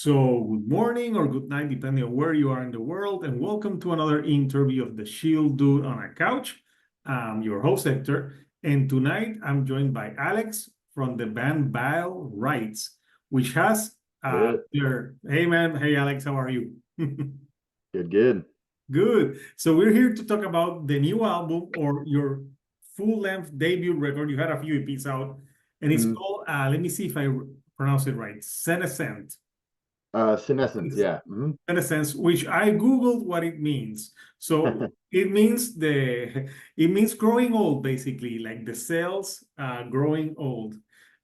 So, good morning or good night, depending on where you are in the world, and welcome to another interview of the Shield Dude on a Couch. I'm your host, Hector, and tonight I'm joined by Alex from the band Bile Rites, which has It hey man, hey Alex, how are you? good. Good. So we're here to talk about the new album or your full-length debut record. You had a few EPs out, and it's Mm. called, let me see if I pronounce it right, Senescence. Senescence, yeah. In a sense, which I Googled what it means. So it means growing old, basically, like the cells growing old.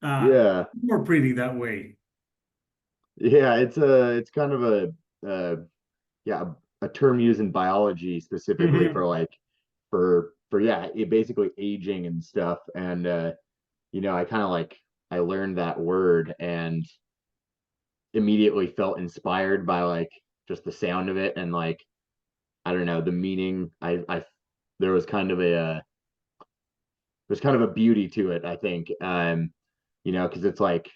Yeah, More pretty that way. yeah. It's kind of uh, yeah, a term used in biology specifically for Mhm. like for yeah, it basically aging and stuff. And I kind of like I learned that word and immediately felt inspired by like just the sound of it and like I don't know the meaning. I there was kind of there's kind of a beauty to it. I think because it's like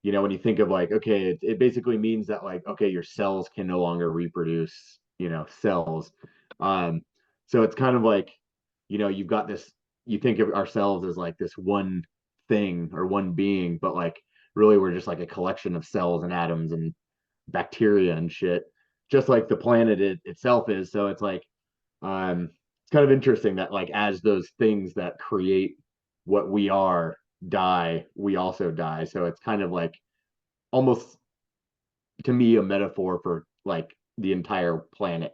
when you think of like, okay, it basically means that like, okay, your cells can no longer reproduce, cells. Um, so it's kind of like, you've got this, you think of ourselves as like this one thing or one being, but like really we're just like a collection of cells and atoms and bacteria and shit, just like the planet itself is. So it's like, it's kind of interesting that like as those things that create what we are die, we also die. So it's kind of like almost to me a metaphor for like the entire planet,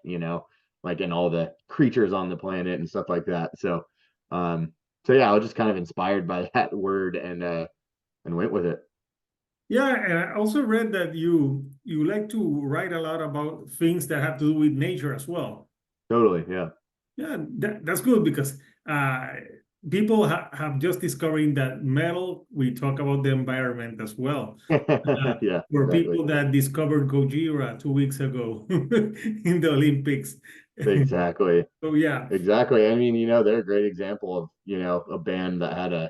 like and all the creatures on the planet and stuff like that. Um, so yeah, I was just kind of inspired by that word and went with it. Yeah, and I also read that you like to write a lot about things that have to do with nature as well. Totally, yeah. Yeah, that's good because uh, people have just discovering that metal, we talk about the environment as well. Yeah, For exactly. people that discovered Gojira 2 weeks ago in the Olympics. Exactly. So yeah, Exactly. I mean, they're a great example of, a band that had a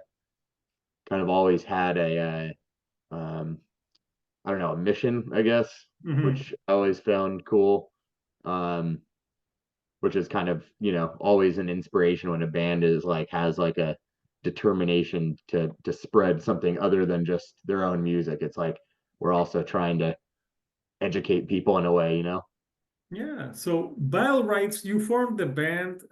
kind of always had I don't know, a mission, I guess, mhm. which I always found cool. Um, which is kind of, always an inspiration when a band is like has like a determination to spread something other than just their own music. It's like we're also trying to educate people in a way. Yeah. So Bile writes, you formed the band.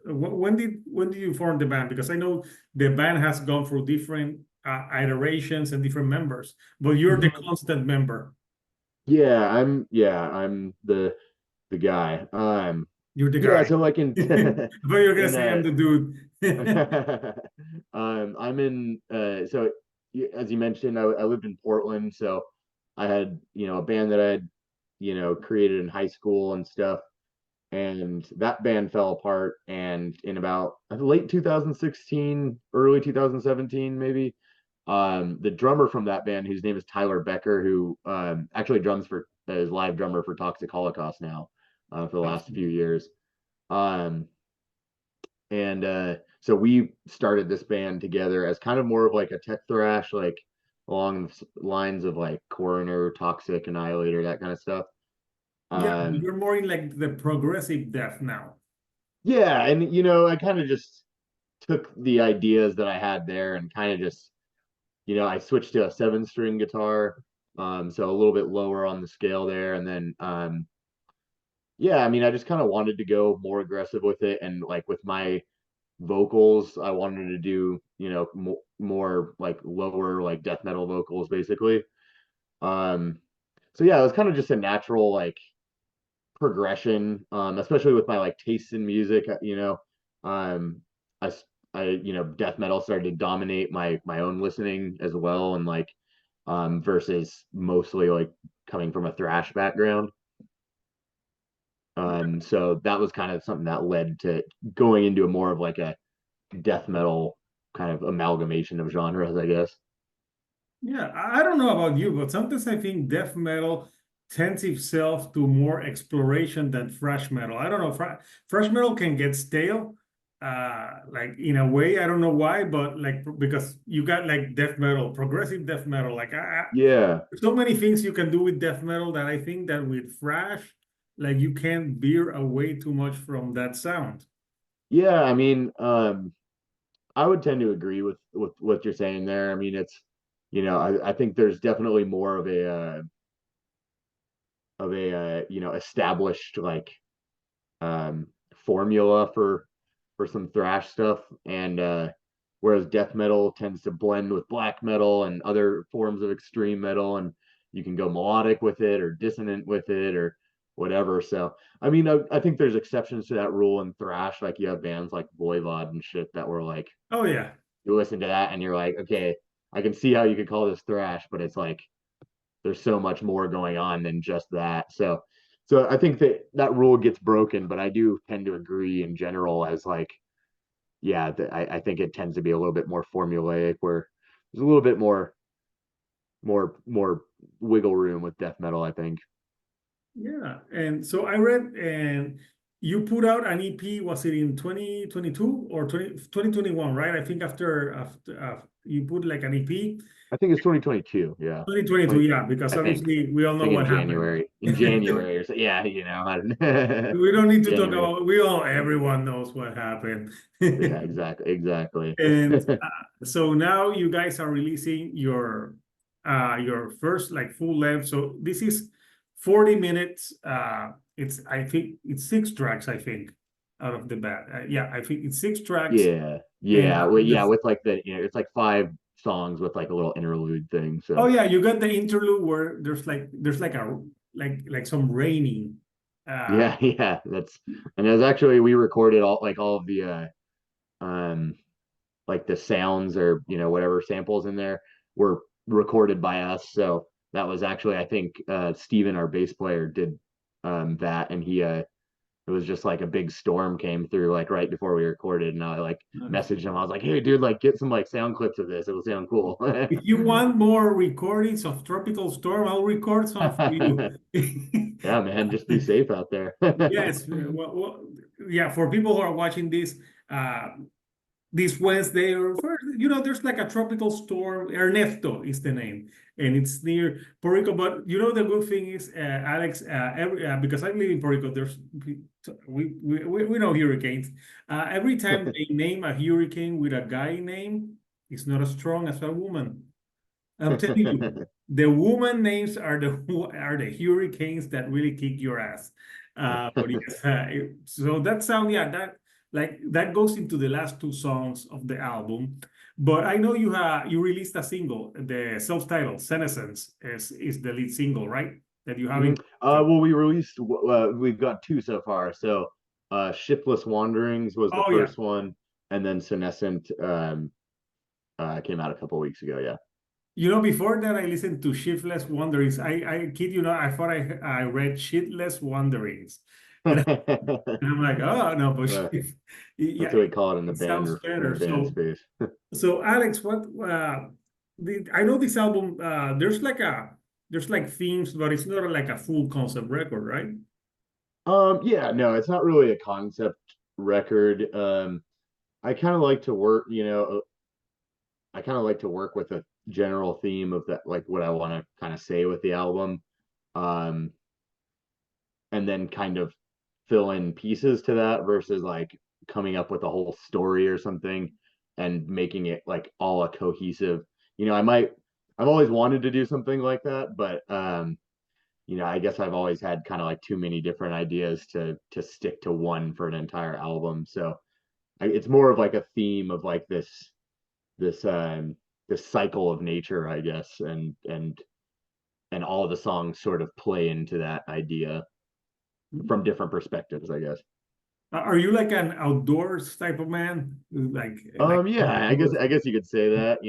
When did you form the band? Because I know the band has gone through different iterations and different members, but you're the Mhm. constant member. I'm the guy. You're the Yeah, guy. so like in But you're gonna in say I'm the dude. I'm in so as you mentioned, I lived in Portland, so I had, a band that I had, created in high school and stuff, and that band fell apart. And in about late 2016, early 2017, maybe, the drummer from that band, whose name is Tyler Becker, who actually drums for is live drummer for Toxic Holocaust now, for the last few years. Um, and so we started this band together as kind of more of like a tech thrash, like along the lines of like Coroner, Toxic, Annihilator, that kind of stuff. Yeah, but Um, you're more in like the progressive death now. yeah, and I kind of just took the ideas that I had there and kind of just, I switched to a 7-string guitar, so a little bit lower on the scale there, and then yeah, I mean, I just kind of wanted to go more aggressive with it, and like with my vocals, I wanted to do, more like lower, like death metal vocals, basically. Um, so yeah, it was kind of just a natural like progression, especially with my like tastes in music. Um, I death metal started to dominate my own listening as well, and like versus mostly like coming from a thrash background. So that was kind of something that led to going into a more of like a death metal kind of amalgamation of genres, I guess. Yeah, I don't know about you, but sometimes I think death metal tends itself to more exploration than thrash metal. I don't know, thrash metal can get stale, like in a way, I don't know why, but like because you got like death metal, progressive death metal. Like Yeah. so many things you can do with death metal that I think that with thrash, like you can't veer away too much from that sound. Yeah, I mean, I would tend to agree with what you're saying there. I mean, it's I think there's definitely more of a established like um formula for some thrash stuff, and whereas death metal tends to blend with black metal and other forms of extreme metal, and you can go melodic with it or dissonant with it or whatever. So I mean, I think there's exceptions to that rule in thrash. Like you have bands like Voivod and shit that were like, Oh yeah. you listen to that and you're like, okay, I can see how you could call this thrash, but it's like there's so much more going on than just that. So I think that that rule gets broken, but I do tend to agree in general as like, yeah, I think it tends to be a little bit more formulaic where there's a little bit more wiggle room with death metal, I think. Yeah. And so I read, and you put out an EP, was it in 2022 or 2021, right? I think after you put like an EP. I think it's 2022, yeah. 2022, 20, yeah, because I think. obviously we all I know think in what happened. January. In January or so, yeah, I don't We don't need to talk January. about, we all, everyone knows what happened. Yeah, exactly. And so now you guys are releasing your first like full length. So this is 40 minutes. It's I think it's 6 tracks, I think, out of the bat. Yeah, I think it's 6 tracks. Yeah, And yeah, well, yeah, with like it's like 5 songs with like a little interlude thing. oh So yeah, you got the interlude where there's like a like some raining. Uh yeah, yeah, that's and it was actually we recorded all of the um like the sounds or whatever samples in there were recorded by us. So that was actually I think Steven, our bass player, did that, and he it was just like a big storm came through like right before we recorded, and I like messaged him. I was like, "Hey, dude, like get some like sound clips of this. It'll sound cool." if you want more recordings of Tropical Storm, I'll record some for you. Yeah, man, just be safe out there. Yes, yeah. For people who are watching uh, this Wednesday or first, there's like a tropical storm. Ernesto is the name, and it's near Puerto Rico. But the good thing is, Alex, because I live in Puerto Rico, we know hurricanes. Every time they name a hurricane with a guy name, it's not as strong as a woman. I'm telling you, the woman names are the hurricanes that really kick your ass. But yes, so that sound, yeah, that goes into the last 2 songs of the album. But I know you released a single, the self-titled "Senescence" is the lead single, right? That you have in. Well, we've got 2 so far. So, Shiftless Wanderings was the Oh yeah. first one, and then Senescent came out a couple weeks ago. Yeah. Before that, I listened to Shiftless Wanderings. I kid you not, I thought I read Shitless Wanderings. And I'm like, oh no, but Uh, yeah, that's what we call it in the it band sounds or in the better. band So, space. so Alex, I know this album. There's like themes, but it's not like a full concept record, right? Yeah, no, it's not really a concept record. I kind of like to work, I kind of like to work with a general theme of that, like what I want to kind of say with the album. Um, and then kind of fill in pieces to that versus like coming up with a whole story or something and making it like all a cohesive. I've always wanted to do something like that, but I guess I've always had kind of like too many different ideas to stick to one for an entire album. So it's more of like a theme of like this this cycle of nature, I guess, and all of the songs sort of play into that idea from different perspectives, I guess. Are you like an outdoors type of man? Like Yeah, I guess outdoors? you could say that.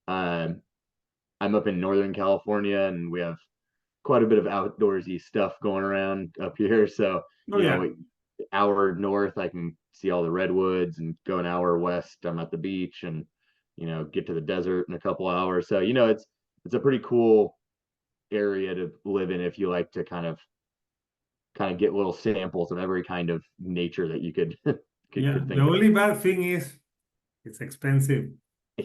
Um, I'm up in Northern California, and we have quite a bit of outdoorsy stuff going around up here. So, Oh yeah. hour north, I can see all the redwoods, and go an hour west, I'm at the beach, and get to the desert in a couple hours. So, it's a pretty cool area to live in if you like to kind of get little samples of every kind of nature that you could Yeah, could the think of. only bad thing is it's expensive.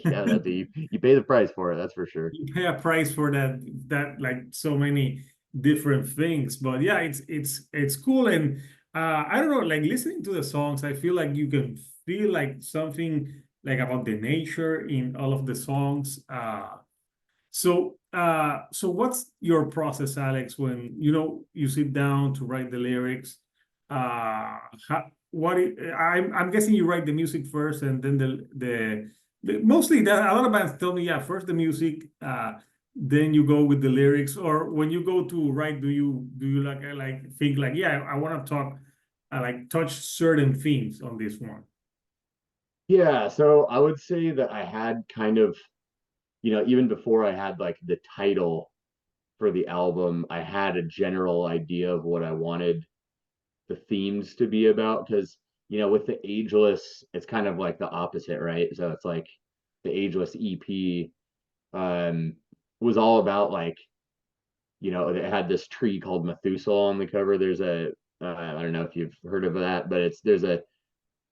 Yeah, that's you pay the price for it, that's for sure. You pay a price for that like so many different things. But yeah, it's cool. And I don't know, like listening to the songs, I feel like you can feel like something like about the nature in all of the songs. So what's your process, Alex, when you sit down to write the lyrics? I'm guessing you write the music first, and then mostly that a lot of bands tell me, yeah, first the music, then you go with the lyrics. Or when you go to write, do you like think like, yeah, I want to talk, like touch certain themes on this one? Yeah, so I would say that I had kind of, even before I had like the title for the album, I had a general idea of what I wanted the themes to be about. Because, with the Ageless, it's kind of like the opposite, right? So it's like the Ageless EP um was all about like, it had this tree called Methuselah on the cover. There's a I don't know if you've heard of that, but there's a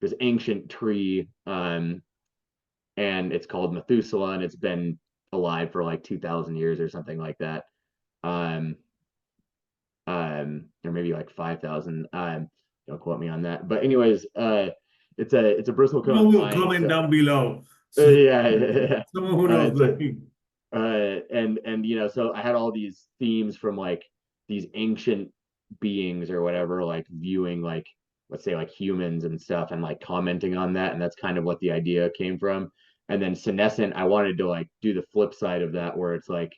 this ancient tree, and it's called Methuselah, and it's been alive for like 2,000 years or something like that. Um, or maybe like 5,000. Don't quote me on that. But anyways, it's a Someone bristlecone will pine. comment So down below. So yeah, yeah. someone who knows It's a like. and so I had all these themes from like these ancient beings or whatever, like viewing like, let's say, like humans and stuff, and like commenting on that, and that's kind of what the idea came from. And then Senescent, I wanted to like do the flip side of that, where it's like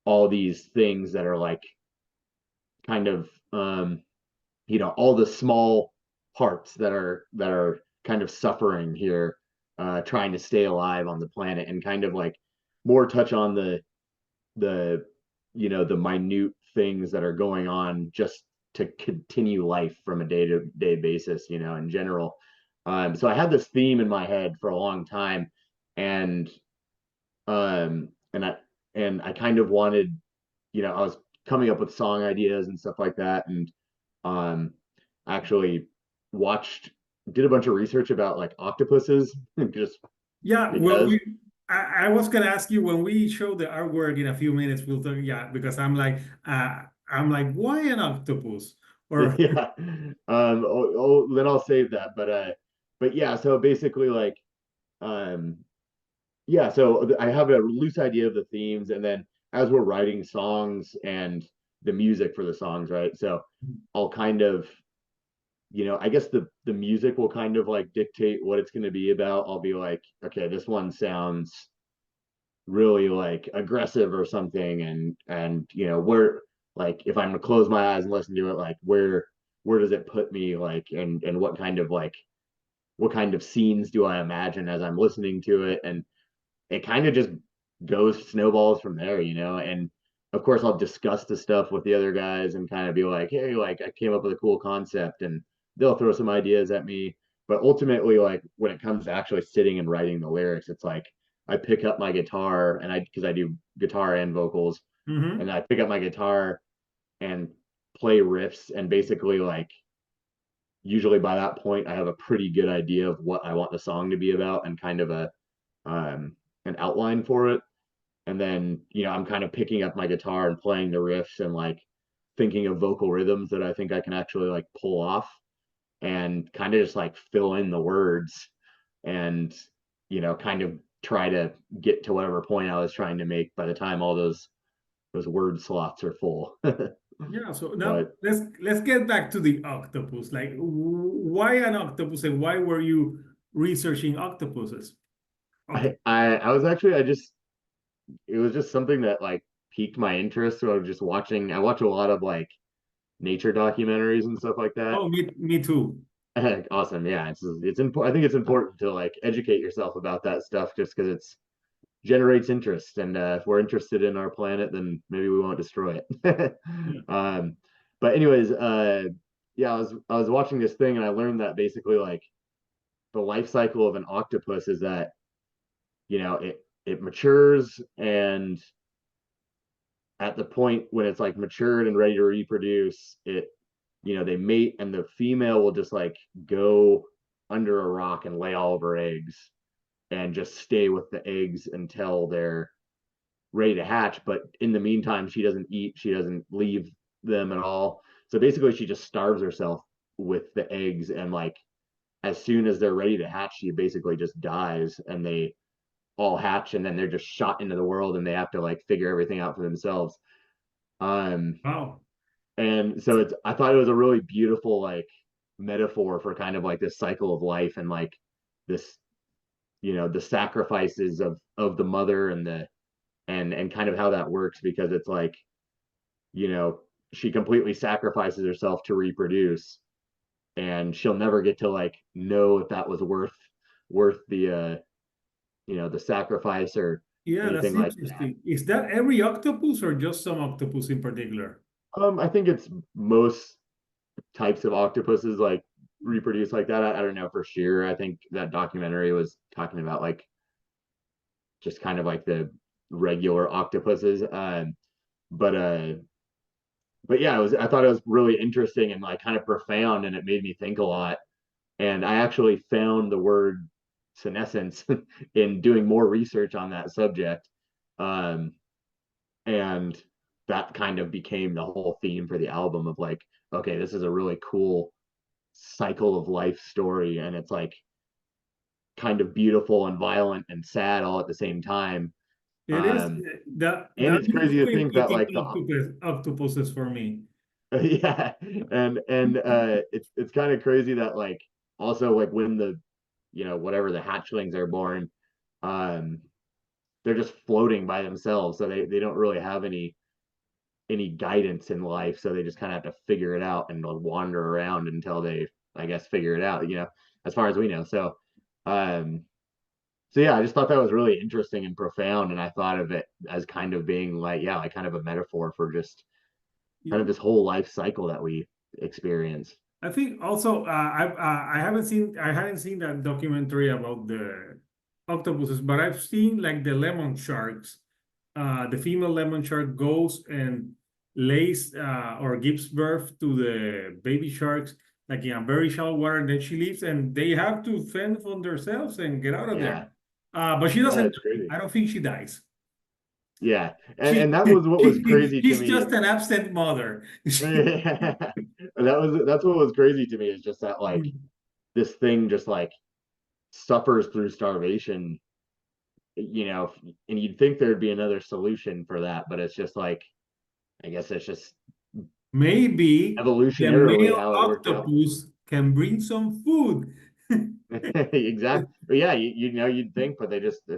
all these things that are like kind of all the small parts that are kind of suffering here, trying to stay alive on the planet, and kind of like more touch on the the minute things that are going on just to continue life from a day-to-day basis, in general. So I had this theme in my head for a long time, and um and I and I kind of wanted, I was coming up with song ideas and stuff like that, and um actually watched did a bunch of research about like octopuses just Yeah, well, because. I was gonna ask you when we show the artwork in a few minutes, we'll talk, yeah, because I'm like, why an octopus? Or Yeah. Then I'll save that. But yeah, so basically like, um yeah, so I have a loose idea of the themes, and then as we're writing songs and the music for the songs, right? So I'll kind of, I guess the music will kind of like dictate what it's going to be about. I'll be like, okay, this one sounds really like aggressive or something, and where, like, if I'm gonna close my eyes and listen to it, like where does it put me, like, and what kind of scenes do I imagine as I'm listening to it, and it kind of just goes snowballs from there, and of course I'll discuss the stuff with the other guys and kind of be like, hey, like, I came up with a cool concept, and they'll throw some ideas at me. But ultimately, like, when it comes to actually sitting and writing the lyrics, it's like I pick up my guitar, and because I do guitar and vocals, and Mhm. I pick up my guitar and play riffs, and basically, like, usually by that point I have a pretty good idea of what I want the song to be about, and kind of um an outline for it. And then, I'm kind of picking up my guitar and playing the riffs, and like thinking of vocal rhythms that I think I can actually like pull off, and kind of just like fill in the words, and kind of try to get to whatever point I was trying to make by the time all those word slots are full. Yeah, so now But let's get back to the octopus. Like, why an octopus, and why were you researching octopuses? Okay. I was actually, I just it was just something that like piqued my interest. So I watch a lot of like nature documentaries and stuff like that. Oh, me too. Awesome. Yeah, it's important. I think it's important to like educate yourself about that stuff, just because it's generates interest, and if we're interested in our planet, then maybe we won't destroy it. Yeah. But anyways, yeah, I was watching this thing, and I learned that basically like the life cycle of an octopus is that, it matures, and at the point when it's like matured and ready to reproduce, they mate, and the female will just like go under a rock and lay all of her eggs and just stay with the eggs until they're ready to hatch. But in the meantime, she doesn't eat, she doesn't leave them at all. So basically, she just starves herself with the eggs. And like, as soon as they're ready to hatch, she basically just dies and they all hatch and then they're just shot into the world and they have to like figure everything out for themselves. Um, Wow. and so I thought it was a really beautiful like metaphor for kind of like this cycle of life and like this, the sacrifices of the mother and the and kind of how that works because it's like, you know, she completely sacrifices herself to reproduce and she'll never get to like know if that was worth the the sacrifice or Yeah, that's anything like that. interesting. Is that every octopus or just some octopus in particular? I think it's most types of octopuses like reproduce like that. I don't know for sure. I think that documentary was talking about like just kind of like the regular octopuses. But uh, but yeah, I thought it was really interesting and like kind of profound, and it made me think a lot. And I actually found the word senescence in doing more research on that subject. Um, and that kind of became the whole theme for the album of like, okay, this is a really cool cycle of life story. And it's like kind of beautiful and violent and sad all at the same time. It is Um, and that it's crazy to movie think that eating like the octopuses for me. yeah, and it's kind of crazy that like also like when the whatever the hatchlings are born, um, they're just floating by themselves, so they don't really have any guidance in life, so they just kind of have to figure it out and they'll wander around until they I guess figure it out, as far as we know. Um, so yeah, I just thought that was really interesting and profound, and I thought of it as kind of being like yeah, like kind of a metaphor for just kind Yeah. of this whole life cycle that we experience. I think also I haven't seen that documentary about the octopuses, but I've seen like the lemon sharks. The female lemon shark goes and lays or gives birth to the baby sharks like in a very shallow water, and then she leaves, and they have to fend for themselves and get out of there. Yeah, But she yeah, doesn't it's die. crazy. I don't think she dies. Yeah, She, and that was what was crazy to she's me. just an absent mother. That's what was crazy to me is just that like this thing just like suffers through starvation, and you'd think there'd be another solution for that, but it's just like I guess it's just Maybe the evolutionarily male how it worked out. octopus can bring some food. Exactly. But yeah, you'd think, but they just I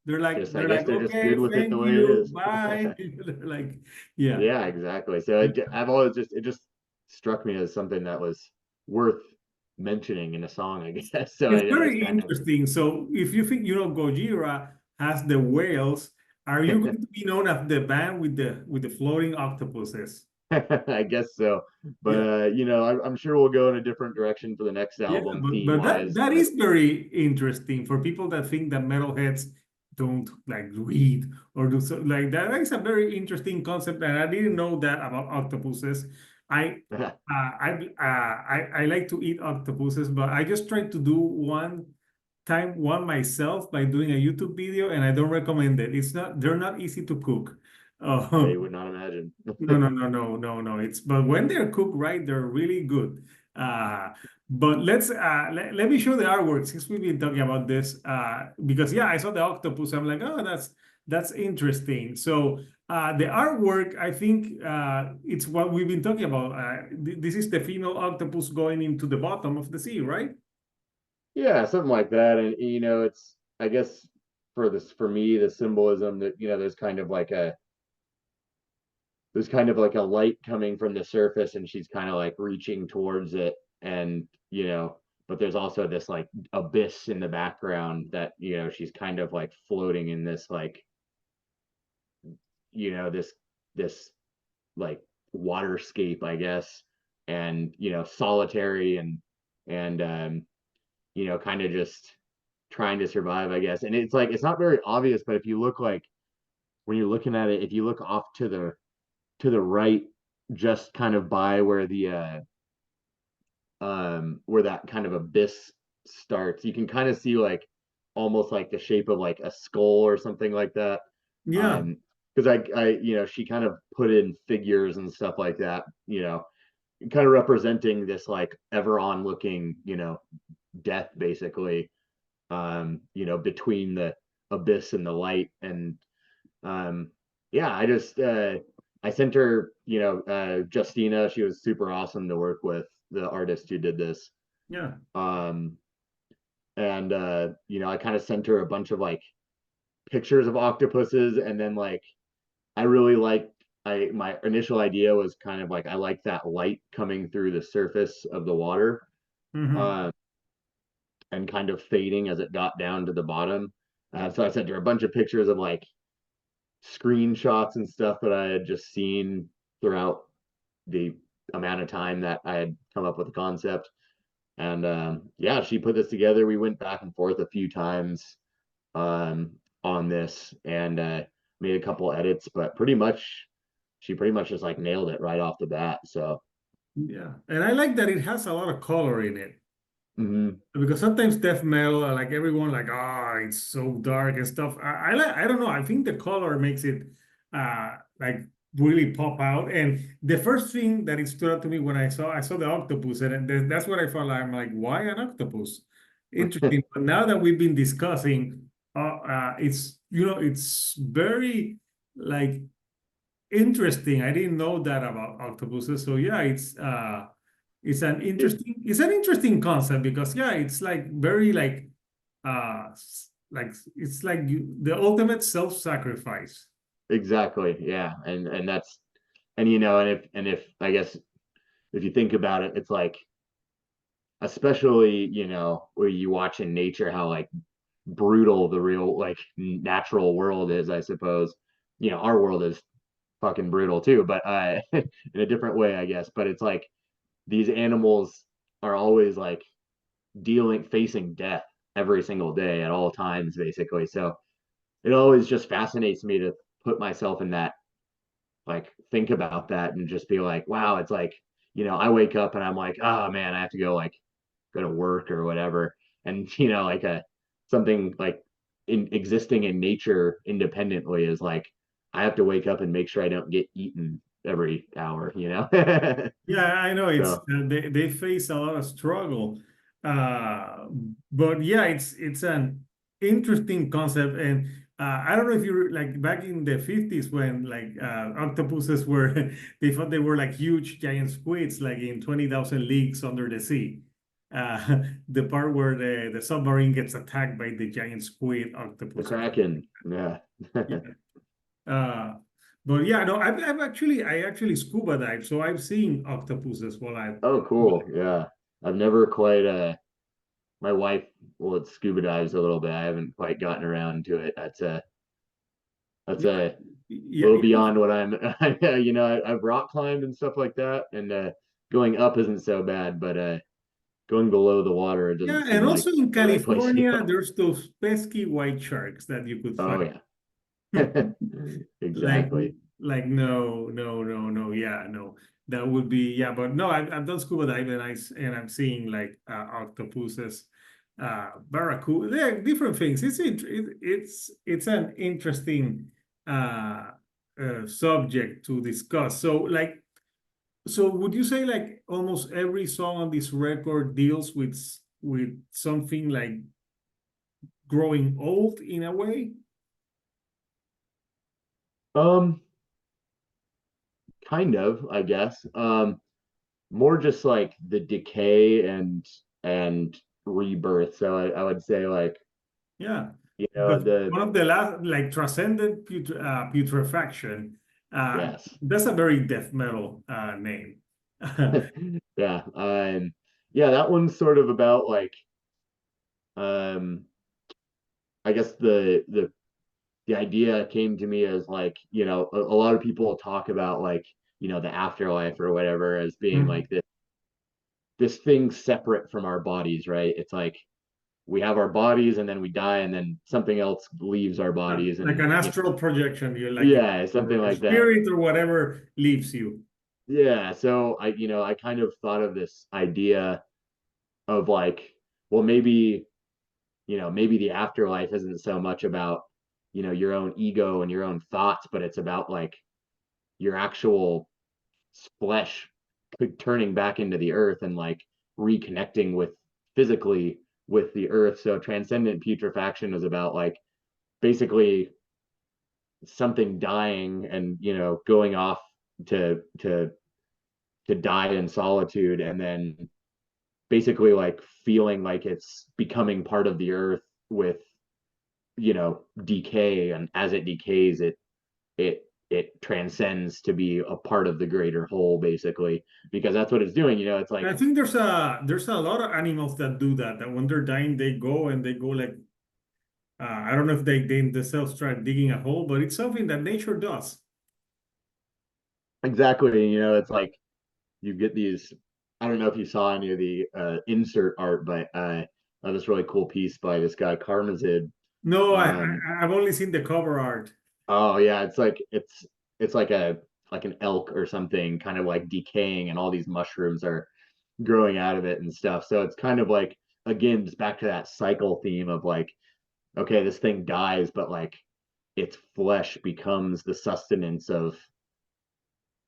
They're guess like, they're just good okay, with it the thank way it you, is. bye. They're like, yeah. Yeah, exactly. So I've always it just struck me as something that was worth mentioning in a song, I guess. So It's I was very kind of interesting. So if you think, Gojira has the whales, are you going to be known as the band with the floating octopuses? I guess so. But Yeah. I'm sure we'll go in a different direction for the next Yeah, album but theme that wise. that But is very interesting for people that think that metalheads don't like read or do so like that. That is a very interesting concept, and I didn't know that about octopuses. I I like to eat octopuses, but I just tried to do one myself by doing a YouTube video, and I don't recommend it. They're not easy to cook. Uh, I would not imagine. no, no, no, no, no, no. But when they're cooked right, they're really good. Uh, but let me show the artwork since we've been talking about this. Because yeah, I saw the octopus. I'm like, oh, that's interesting. So the artwork, I think it's what we've been talking about. This is the female octopus going into the bottom of the sea, right? Yeah, something like that. And it's I guess for me the symbolism that there's kind of like a light coming from the surface and she's kind of like reaching towards it and but there's also this like abyss in the background that she's kind of like floating in this like this like waterscape I guess and solitary and kind of just trying to survive I guess and it's like it's not very obvious but if you look like when you're looking at it if you look off to the right just kind of by where where that kind of abyss starts. You can kind of see like almost like the shape of like a skull or something like that. Yeah. Um, because she kind of put in figures and stuff like that, kind of representing this like ever on looking, death basically, between the abyss and the light. And um, yeah, I sent her, Justina. She was super awesome to work with, the artist who did this. Yeah. Um, and I kind of sent her a bunch of like pictures of octopuses, and then like I really liked. My initial idea was kind of like I like that light coming through the surface of the water, Hmm. uh, and kind of fading as it got down to the bottom. So I sent her a bunch of pictures of like screenshots and stuff that I had just seen throughout the amount of time that I had come up with the concept. And yeah, she put this together. We went back and forth a few times um, on this, and made a couple edits, but she pretty much just like nailed it right off the bat. So Yeah. And I like that it has a lot of color in it. mhm. Because sometimes death metal, like everyone, like, it's so dark and stuff. I don't know. I think the color makes it like really pop out. And the first thing that it stood out to me when I saw the octopus, and that's what I felt like. I'm like, why an octopus? Interesting. But now that we've been discussing, it's it's very like interesting. I didn't know that about octopuses. So yeah, It, it's an interesting concept because yeah, it's like very like like it's like the ultimate self-sacrifice. exactly, yeah, and that's and and if I guess if you think about it, it's like especially where you watch in nature how like brutal the real like natural world is, I suppose. Our world is fucking brutal too, but in a different way, I guess. But it's like these animals are always like facing death every single day at all times, basically. So it always just fascinates me to put myself in that, like think about that and just be like, wow, it's like, I wake up and I'm like, oh man, I have to go to work or whatever. And like a something like in existing in nature independently is like I have to wake up and make sure I don't get eaten every hour. Yeah, I know it's So they face a lot of struggle, uh, but yeah, it's an interesting concept, and I don't know if you like back in the 50s when like octopuses were they thought they were like huge giant squids, like in 20,000 Leagues Under the Sea. The part where the submarine gets attacked by the giant squid the octopus. Kraken, yeah. Yeah. Uh, but yeah, no, I actually scuba dive, so I've seen octopuses while I. Oh, cool. Yeah. I've never quite my wife well it scuba dives a little bit. I haven't quite gotten around to it. That's Yeah, a yeah, little beyond what I'm I've rock climbed and stuff like that, and going up isn't so bad, but going below the water it yeah, doesn't seem and like also in the right place to California, go. there's those pesky white sharks that you could Oh find. yeah. Like, Exactly. no, no, no, no, yeah, no, that would be yeah, but no, I've done scuba diving and I'm seeing like octopuses, barracuda, they're different things. It's an interesting uh, subject to discuss. So like, so would you say like almost every song on this record deals with something like growing old in a way? um Kind of, I guess. More just like the decay and rebirth. So I would say like, Yeah, you know, because the one of the last like transcendent putrefaction. yes. That's a very death metal name. Yeah. Yeah, that one's sort of about like um I guess the idea came to me as like, a lot of people talk about like, the afterlife or whatever as being Mhm. like this thing separate from our bodies, right? It's like we have our bodies and then we die and then something else leaves our bodies Like and an astral projection, you like yeah, something your like that. spirit or whatever leaves you. Yeah, so I kind of thought of this idea of like, well, maybe, maybe the afterlife isn't so much about, your own ego and your own thoughts, but it's about like your actual flesh turning back into the earth and like reconnecting with physically with the earth. So transcendent putrefaction is about like basically something dying and going off to die in solitude, and then basically like feeling like it's becoming part of the earth with decay, and as it decays it transcends to be a part of the greater whole, basically, because that's what it's doing. It's like I think there's a lot of animals that do that. That when they're dying, they go and they go like I don't know if they themselves try digging a hole, but it's something that nature does. exactly, it's like you get these. I don't know if you saw any of the insert art, but this really cool piece by this guy Karmazid. No, um I've only seen the cover art. oh yeah, it's like an elk or something, kind of like decaying, and all these mushrooms are growing out of it and stuff. So it's kind of like, again, just back to that cycle theme of like, okay, this thing dies, but like its flesh becomes the sustenance of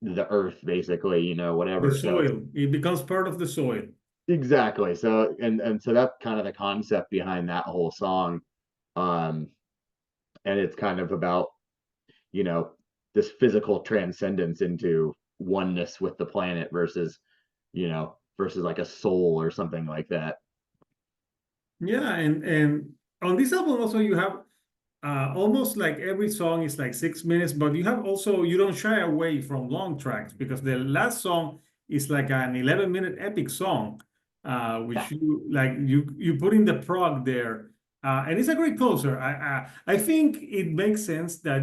the earth, basically, The whatever. So it's soil. It becomes part of the soil. exactly, so and so that's kind of the concept behind that whole song. um and it's kind of about, you know this physical transcendence into oneness with the planet versus like a soul or something like that. Yeah, and on this album also you have almost like every song is like 6 minutes, but you have also you don't shy away from long tracks because the last song is like an 11-minute epic song, Yeah. which you put in the prog there, and it's a great closer. I think it makes sense that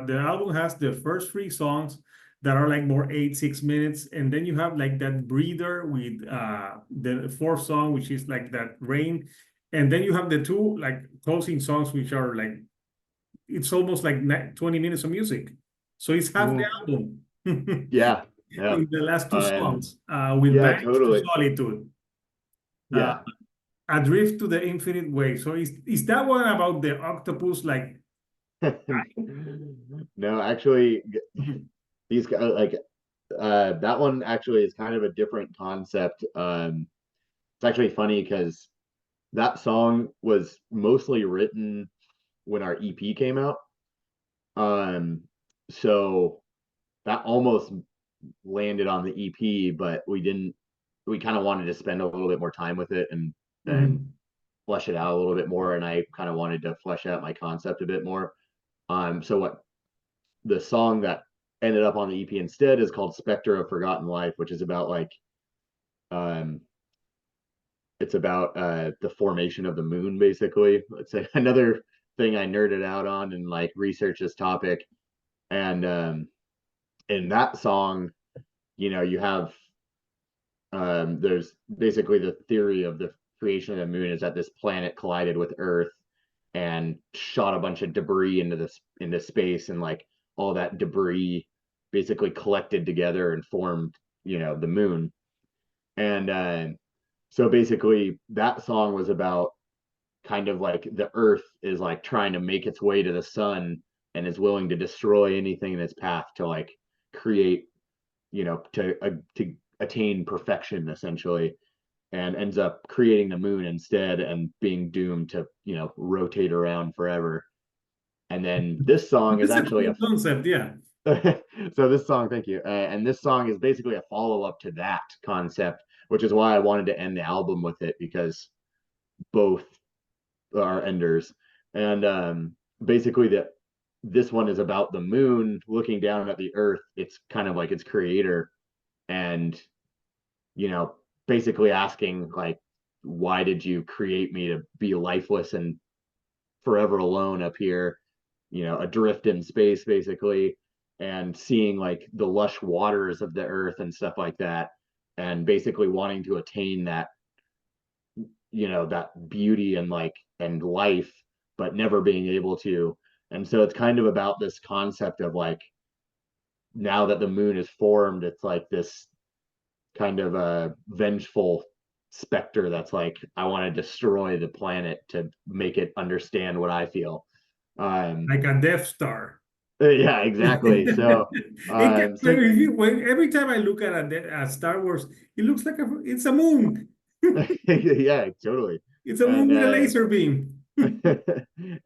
the album has the first three songs that are like more 8, 6 minutes, and then you have like that breather with the fourth song, which is like that rain, and then you have the two like closing songs, which are like it's almost like 20 minutes of music. So it's half the Mhm. album Yeah, yeah. in the last two And songs, with yeah, Banks to totally. Solitude, uh, Yeah. Adrift to the Infinite Way. So is that one about the octopus? Like, No, actually, these guys like that one actually is kind of a different concept. It's actually funny because that song was mostly written when our EP came out. Um, so that almost landed on the EP, but we didn't. We kind of wanted to spend a little bit more time with it and mhm. flesh it out a little bit more. And I kind of wanted to flesh out my concept a bit more. So what the song that ended up on the EP instead is called "Spectre of Forgotten Life," which is about like um, it's about the formation of the moon, basically. It's another thing I nerded out on and like research this topic. And in that song, you have there's basically the theory of the creation of the moon is that this planet collided with Earth and shot a bunch of debris into space, and like all that debris basically collected together and formed the moon. And so basically that song was about kind of like the earth is like trying to make its way to the sun and is willing to destroy anything in its path to like create, to attain perfection, essentially, and ends up creating the moon instead and being doomed to rotate around forever. And then this song is That's a actually cool a concept. Yeah. so this song, thank you, and this song is basically a follow-up to that concept, which is why I wanted to end the album with it, because both are enders. And basically that this one is about the moon looking down at the earth. It's kind of like its creator, and you know basically asking like, why did you create me to be lifeless and forever alone up here, adrift in space, basically, and seeing like the lush waters of the earth and stuff like that, and basically wanting to attain that, that beauty and like and life, but never being able to. And so it's kind of about this concept of like, now that the moon is formed, it's like this kind of a vengeful specter that's like, I want to destroy the planet to make it understand what I feel. Like a Death Star. Yeah, exactly. So, so Every time I look at a Star Wars, it looks like it's a moon. yeah, totally. It's a moon And with a laser beam.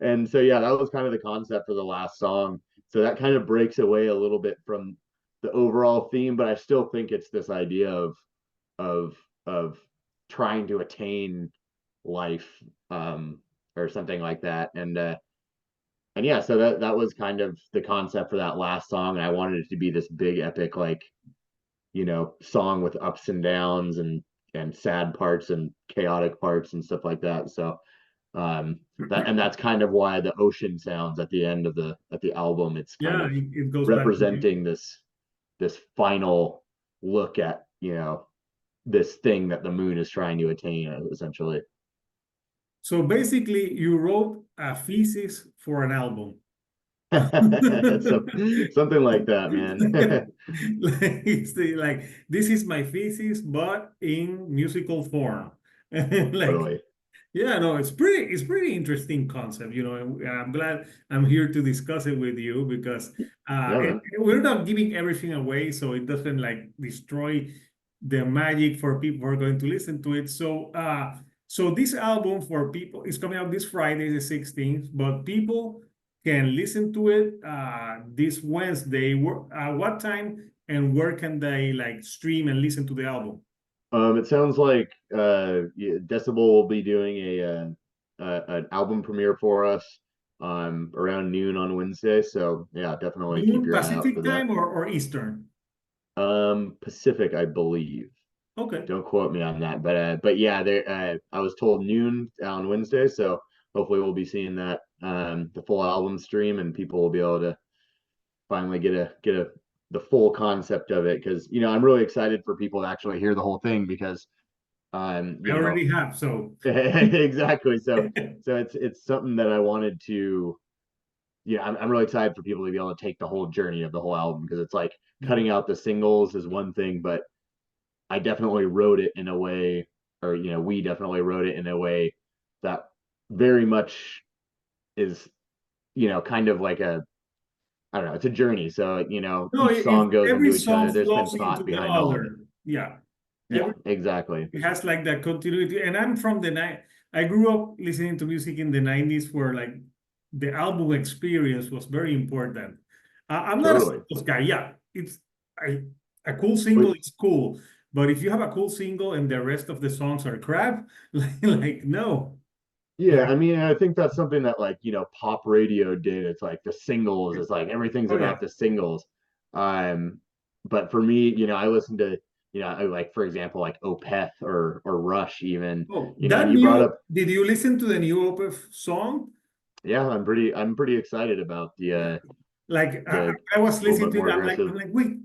and so yeah, that was kind of the concept for the last song. So that kind of breaks away a little bit from the overall theme, but I still think it's this idea of of trying to attain life, or something like that. And yeah, so that was kind of the concept for that last song, and I wanted it to be this big epic, like, song with ups and downs and sad parts and chaotic parts and stuff like that. So that's kind of why the ocean sounds at the end of the album. It's kind Yeah, of it goes back to you. representing this final look at, this thing that the moon is trying to attain, essentially. So basically, you wrote a thesis for an album. So something like that, man. Like this is my thesis, but in musical form. Like, Totally. yeah, no, it's pretty interesting concept, and I'm glad I'm here to discuss it with you because Yeah, and man. we're not giving everything away, so it doesn't like destroy the magic for people who are going to listen to it. So this album for people is coming out this Friday, the 16th, but people can listen to it this Wednesday. What time and where can they like stream and listen to the album? It sounds like Decibel will be doing an album premiere for us around noon on Wednesday. So yeah, definitely keep Noon your eye out for Pacific that. time or Eastern? Pacific, I believe. Okay. Don't quote me on that, but yeah, I was told noon on Wednesday, so hopefully we'll be seeing that the full album stream, and people will be able to finally get a the full concept of it, because I'm really excited for people to actually hear the whole thing, because I already have, so exactly. So it's something that I wanted to, yeah, I'm really excited for people to be able to take the whole journey of the whole album, because it's like yeah. cutting out the singles is one thing, but I definitely wrote it in a way, or we definitely wrote it in a way that very much is, kind of like I don't know, it's a journey. So, No, each song goes every into each other. song There's been flows into thought the behind all of it. other. Yeah. Yeah, Every exactly. it has like that continuity. And I'm from the night. I grew up listening to music in the 90s where like the album experience was very important. I'm not a Totally. singles guy. Yeah, it's I, a cool single But is cool. But if you have a cool single and the rest of the songs are crap, like no. yeah, Like, I mean, I think that's something that, like, pop radio did. It's like the singles, it's like everything's oh yeah. about the singles. Um, but for me, I listen to, like, for example, like Opeth or Rush even, Oh, and that you brought new, up, did you listen to the new Opeth song? yeah, I'm pretty excited about Yeah. Like the I was little listening bit to it, more I'm aggressive, like, wait,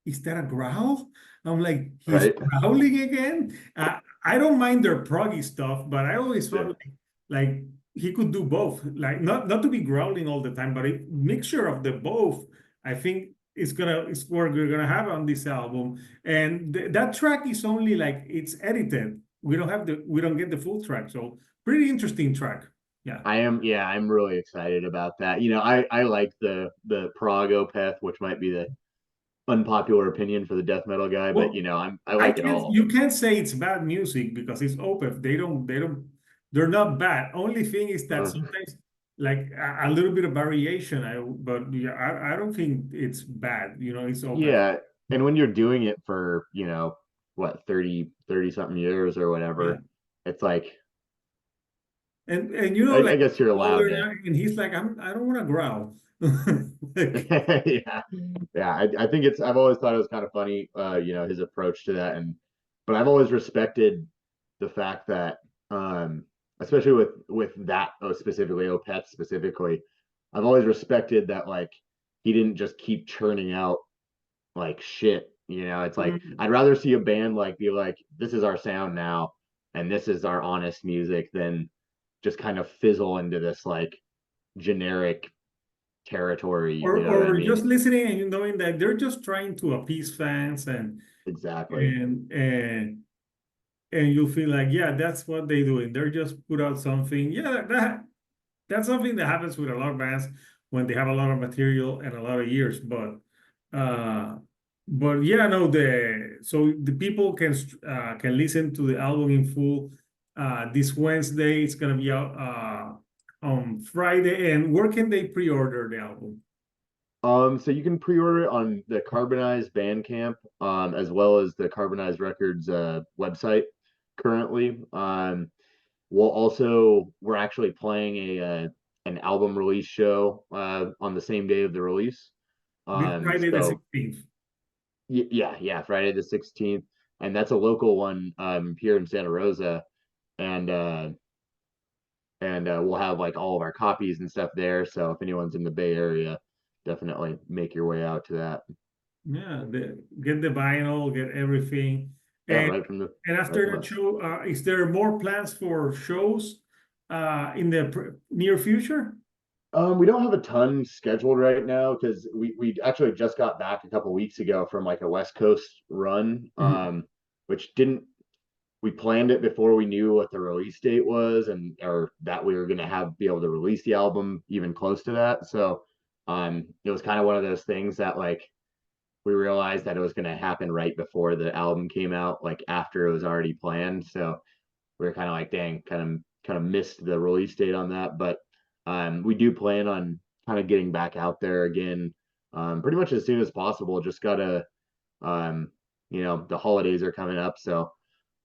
is that a growl? I'm like, he's right? growling again. I don't mind their proggy stuff, but I always felt Yeah. like he could do both. Like not to be growling all the time, but a mixture of the both. I think it's what we're gonna have on this album. And that track is only like it's edited. We don't get the full track. So pretty interesting track. Yeah. Yeah, I'm really excited about that. I like the prog Opeth, which might be the unpopular opinion for the death metal guy, but Well, I like it all. you can't say it's bad music because it's Opeth. They're not bad. Only thing is that Uh, sometimes like a little bit of variation. But yeah, I don't think it's bad. It's Opeth. yeah, and when you're doing it for, what, 30 something years or Yeah. whatever, it's like, And I like guess you're allowed older to. now, and he's like, I don't want to growl. Like, Yeah, yeah. I think I've always thought it was kind of funny, his approach to that, but I've always respected the fact that, especially with that, specifically Opeth specifically, I've always respected that, like, he didn't just keep churning out like shit. It's like, mm, I'd rather see a band like be like, this is our sound now, and this is our honest music, than just kind of fizzle into this like generic territory. You know what I or mean? just listening and knowing that they're just trying to appease fans Exactly. and and you'll feel like, yeah, that's what they're doing. They're just put out something. Yeah, that's something that happens with a lot of bands when they have a lot of material and a lot of years. Uh, but yeah, no, the people can listen to the album in full this Wednesday. It's gonna be out on Friday. And where can they pre-order the album? So you can pre-order it on the Carbonized Bandcamp, as well as the Carbonized Records website currently. We're actually playing an album release show on the same day of the release. This Friday the So 16th. yeah, Friday the 16th, and that's a local one here in Santa Rosa, and we'll have like all of our copies and stuff there. So if anyone's in the Bay Area, definitely make your way out to that. Yeah, get the vinyl, get everything. Yeah, And right after from that us. show, is there more plans for shows in the near future? We don't have a ton scheduled right now because we actually just got back a couple weeks ago from like a West Coast run, Mhm. which didn't we planned it before we knew what the release date was and or that we were gonna have be able to release the album even close to that. So it was kind of one of those things that like we realized that it was gonna happen right before the album came out, like after it was already planned. So we were kind of like, dang, kind of missed the release date on that. But we do plan on kind of getting back out there again, pretty much as soon as possible. Just gotta, um, the holidays are coming up, so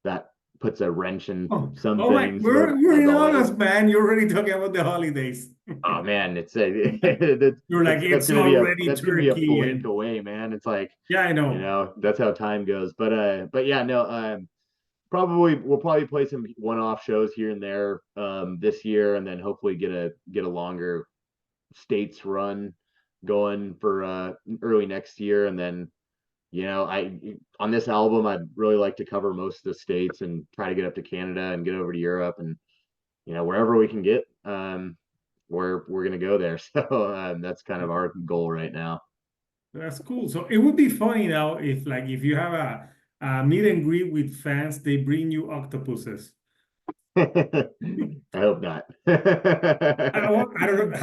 that puts a wrench in Oh, some oh my, things we're as in always. August, man. You're already talking about the holidays. Oh man, it's a You're like, that's it's gonna be a already that's gonna be a Turkey, blink and away, man. It's like yeah, I know. that's how time goes. But yeah, no, probably we'll probably play some one-off shows here and there this year, and then hopefully get a longer states run going for early next year. And then I on this album I'd really like to cover most of the states and try to get up to Canada and get over to Europe and wherever we can get. We're gonna go there. So that's kind of our goal right now. That's cool. So it would be funny now if you have a meet and greet with fans, they bring you octopuses. I hope not. I don't know.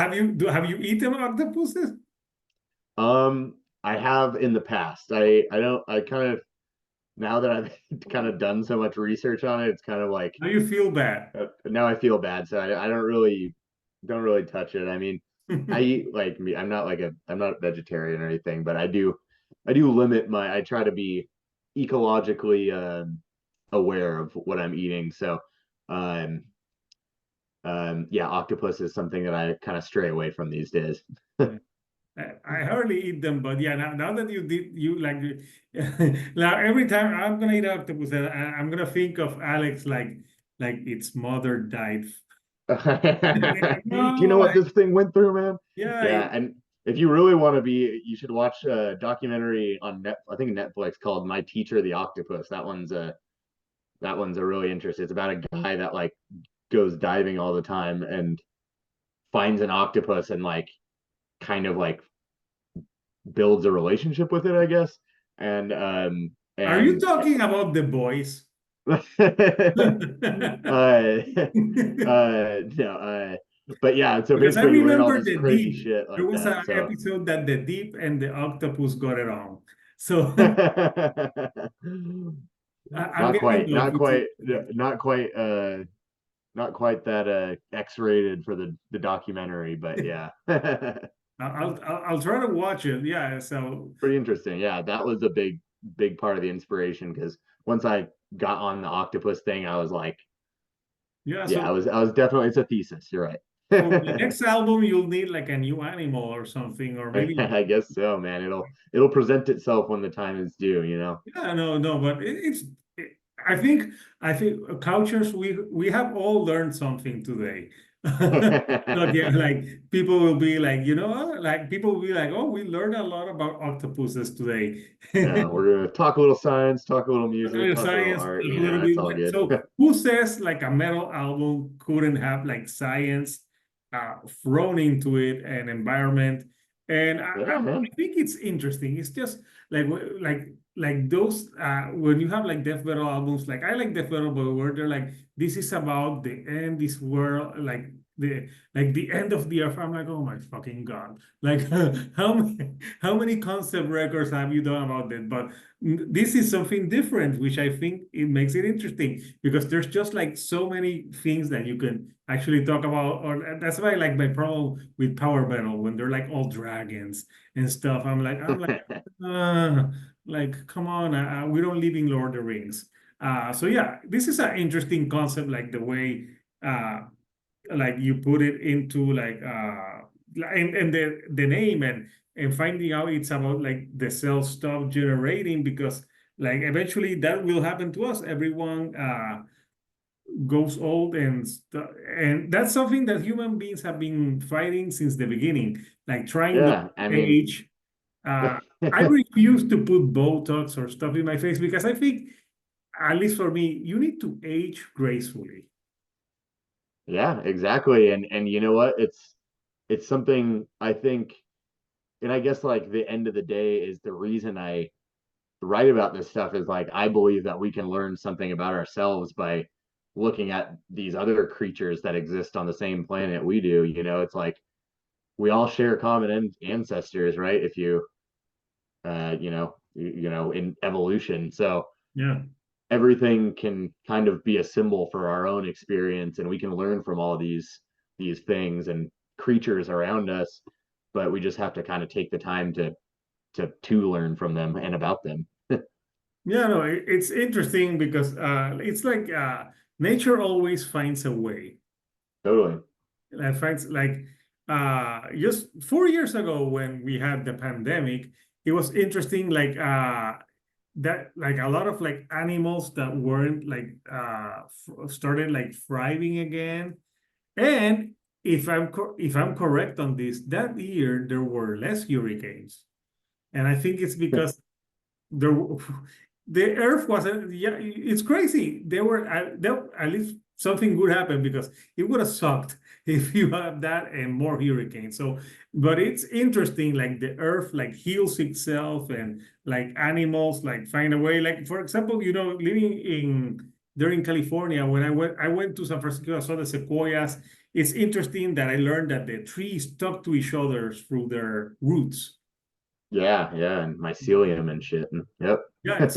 Have you eaten octopuses? I have in the past. I don't. I kind of now that I've kind of done so much research on it, it's kind of like How you feel bad? now I feel bad. So I don't really touch it. I mean, I eat like me. I'm not vegetarian or anything, but I do limit I try to be ecologically aware of what I'm eating. So um yeah, octopus is something that I kind of stray away from these days. I hardly eat them, but yeah, now that you did, you like, now every time I'm gonna eat octopus, I'm gonna think of Alex like its mother died. Do you know No, what this thing went through, man? yeah, Yeah, and if you really want to be, you should watch a documentary on I think Netflix called My Teacher the Octopus. That one's a really interesting. It's about a guy that like goes diving all the time and finds an octopus and like kind of like builds a relationship with it, I guess. And are you and talking about the boys? no, but yeah, so Because I basically you learn all remember this the crazy deep. shit There like was that. an So episode that the deep and the octopus got it on. So I'm not getting quite, the not opposite. quite, not quite, not quite that X-rated for the documentary, but yeah. I'll try to watch it. Yeah. So Pretty interesting. Yeah, that was a big part of the inspiration because once I got on the octopus thing, I was like, yeah. yeah, I was definitely it's a thesis. You're For the right. next album, you'll need like a new animal or something, or maybe. I guess so, man. It'll present itself when the time is due. Yeah, no, but it, I think cultures we have all learned something today. Not yet, like people will be like, like people will be like, oh, we learned a lot about octopuses today. Yeah, we're gonna talk a little science, talk a little A music, little talk a little science, art. a little It's bit. all good. So, who says like a metal album couldn't have like science thrown into it and environment? And Yeah, I man. think it's interesting. It's just like those when you have like death metal albums, like I like death metal, but where they're like, this is about the end, this world, the the end of the earth. I'm like, oh my fucking God. Like how many concept records have you done about that? But this is something different, which I think it makes it interesting because there's just like so many things that you can actually talk about. Or that's why like my problem with power metal when they're like all dragons and stuff. Uh, like come on, we don't live in Lord of the Rings. So yeah, this is an interesting concept, like the way like you put it into and the name and finding out it's about like the cell stop generating because like eventually that will happen to us. Everyone goes old and that's something that human beings have been fighting since the beginning, like trying to Yeah, I mean, age. I refuse to put Botox or stuff in my face because I think, at least for me, you need to age gracefully. yeah, exactly. And you know what? It's something I think, and I guess like the end of the day is the reason I write about this stuff is like I believe that we can learn something about ourselves by looking at these other creatures that exist on the same planet we do. You know, it's like we all share common ancestors, right? If you you know, in evolution. So Yeah. everything can kind of be a symbol for our own experience, and we can learn from all these things and creatures around us, but we just have to kind of take the time to learn from them and about them. Yeah, no, it's interesting because it's like nature always finds a way. Totally. It finds like just 4 years ago when we had the pandemic, it was interesting like that like a lot of like animals that weren't like started like thriving again. And if I'm correct on this, that year there were less hurricanes. And I think it's because there the earth wasn't, yeah, it's crazy. There at least something good happened because it would have sucked if you have that and more hurricanes. So but it's interesting, like the earth like heals itself and like animals like find a way, like for example, living in there in California. When I went to San Francisco, I saw the sequoias. It's interesting that I learned that the trees talk to each other through their roots. Yeah, yeah, and mycelium and shit. And, yep. Yeah,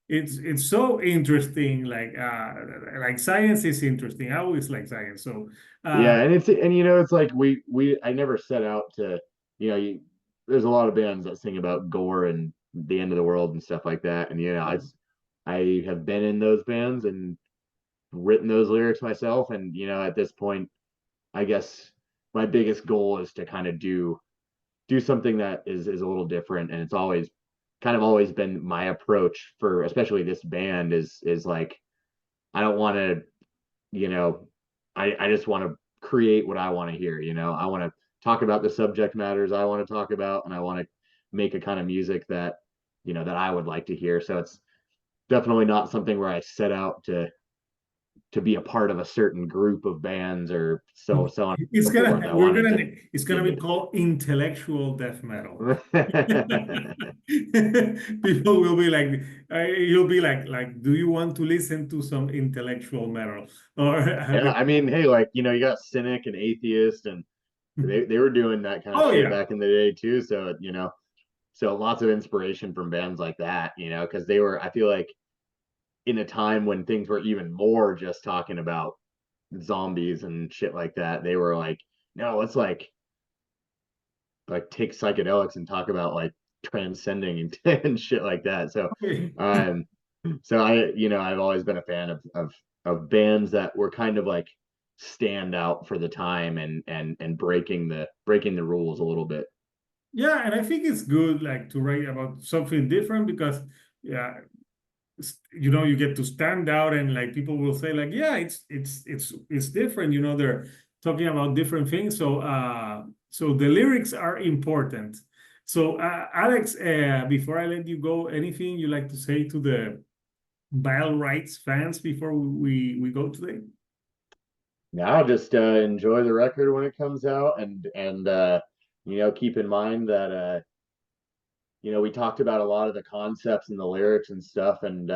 it's so interesting. Like science is interesting. I always like science. So Yeah, and you know, it's like we I never set out to, you know, there's a lot of bands that sing about gore and the end of the world and stuff like that. And you know, I have been in those bands and written those lyrics myself. And you know, at this point, I guess my biggest goal is to kind of do something that is a little different. And it's always kind of always been my approach for especially this band is like I don't want to, you know, I just want to create what I want to hear. You know, I want to talk about the subject matters I want to talk about, and I want to make a kind of music that, you know, that I would like to hear. So it's definitely not something where I set out to be a part of a certain group of bands or so on and it's so forth. gonna I we're wanted gonna to it's be gonna be independent. called intellectual death metal. People will be like, you'll be like, do you want to listen to some intellectual metal? Or Yeah, I mean, hey, like, you know, you got Cynic and Atheist, and they were doing that kind of oh shit yeah, back in the day too. So, you know, so lots of inspiration from bands like that, you know, because they were, I feel like, in a time when things were even more just talking about zombies and shit like that. They were like, no, let's like take psychedelics and talk about like transcending and shit like that. okay. Um, so I, you know, I've always been a fan of bands that were kind of like stand out for the time and breaking the rules a little bit. Yeah, and I think it's good like to write about something different because yeah, you get to stand out and like people will say like, yeah, it's different. They're talking about different things. So the lyrics are important. So Alex, before I let you go, anything you like to say to the Bile Rights fans before we go today? Now just enjoy the record when it comes out and keep in mind that we talked about a lot of the concepts and the lyrics and stuff, and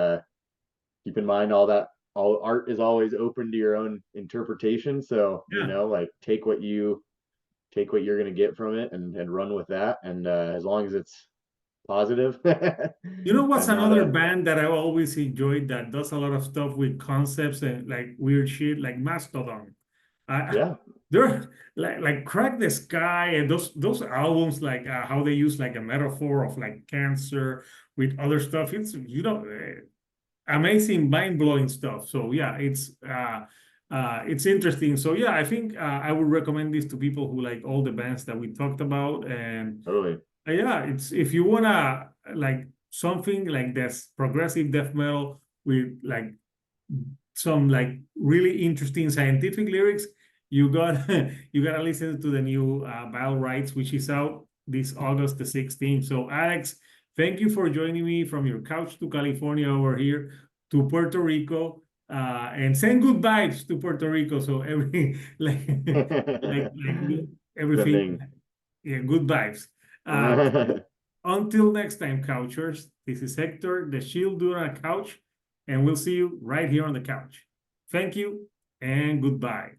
keep in mind all art is always open to your own interpretation. So, Yeah. like take what you're gonna get from it and run with that. And as long as it's positive You know what's and not another a band that I always enjoyed that does a lot of stuff with concepts and like weird shit, like Mastodon. I, yeah. they're like Crack the Sky and those albums, like how they use like a metaphor of like cancer with other stuff. It's amazing, mind-blowing stuff. So yeah, it's interesting. So yeah, I think I would recommend this to people who like all the bands that we talked about. And Totally. yeah, it's if you wanna like something like this progressive death metal with like some like really interesting scientific lyrics, you got you gotta listen to the new Battle Rites, which is out this August the 16th. So Alex, thank you for joining me from your couch to California over here to Puerto Rico. And send good vibes to Puerto Rico. So every like everything, Sending. yeah, good vibes. So until next time, couchers, this is Hector, the Shield Dude on a couch, and we'll see you right here on the couch. Thank you and goodbye.